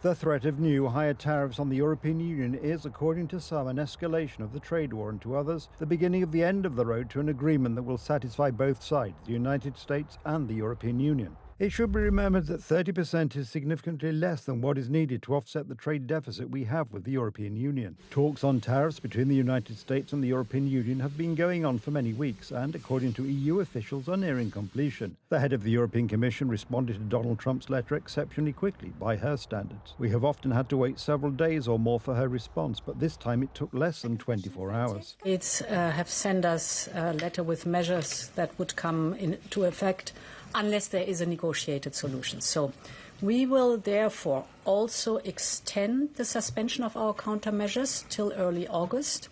The threat of new, higher tariffs on the European Union is, according to some, an escalation of the trade war, and to others, the beginning of the end of the road to an agreement that will satisfy both sides, the United States and the European Union. It should be remembered that 30% is significantly less than what is needed to offset the trade deficit we have with the European Union. Talks on tariffs between the United States and the European Union have been going on for many weeks and, according to EU officials, are nearing completion. The head of the European Commission responded to Donald Trump's letter exceptionally quickly by her standards. We have often had to wait several days or more for her response, but this time it took less than 24 hours. States have sent us a letter with measures that would come into effect unless there is a negotiated solution. So we will therefore also extend the suspension of our countermeasures till early August.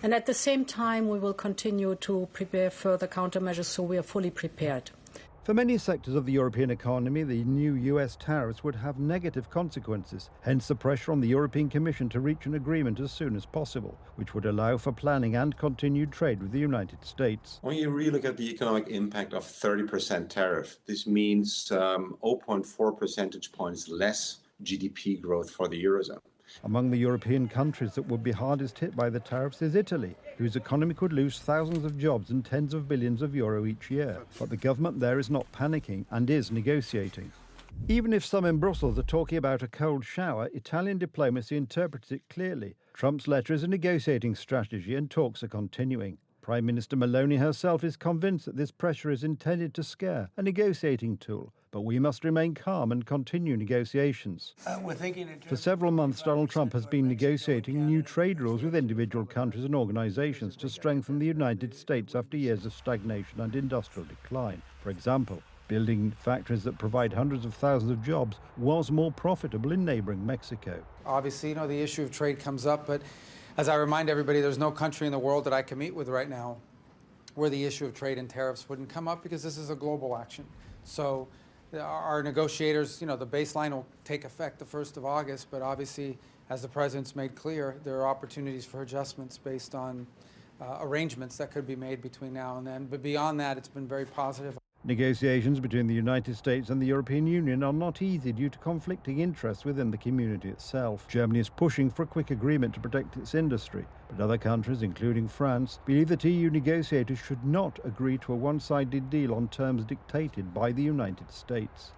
And at the same time, we will continue to prepare further countermeasures so we are fully prepared. For many sectors of the European economy, the new US tariffs would have negative consequences, hence the pressure on the European Commission to reach an agreement as soon as possible, which would allow for planning and continued trade with the United States. When you really look at the economic impact of 30% tariff, this means 0.4 percentage points less GDP growth for the Eurozone. Among the European countries that would be hardest hit by the tariffs is Italy, whose economy could lose thousands of jobs and tens of billions of euro each year. But the government there is not panicking and is negotiating. Even if some in Brussels are talking about a cold shower, Italian diplomacy interprets it clearly. Trump's letter is a negotiating strategy and talks are continuing. Prime Minister Meloni herself is convinced that this pressure is intended to scare, a negotiating tool. But we must remain calm and continue negotiations. For several months, Donald Trump has been negotiating new trade rules with individual countries and organizations to strengthen the United States after years of stagnation and industrial decline. For example, building factories that provide hundreds of thousands of jobs was more profitable in neighboring Mexico. Obviously, the issue of trade comes up, but as I remind everybody, there's no country in the world that I can meet with right now where the issue of trade and tariffs wouldn't come up, because this is a global action. So our negotiators, the baseline will take effect the 1st of August, but obviously, as the President's made clear, there are opportunities for adjustments based on arrangements that could be made between now and then. But beyond that, it's been very positive. Negotiations between the United States and the European Union are not easy due to conflicting interests within the community itself. Germany is pushing for a quick agreement to protect its industry, but other countries, including France, believe that EU negotiators should not agree to a one-sided deal on terms dictated by the United States.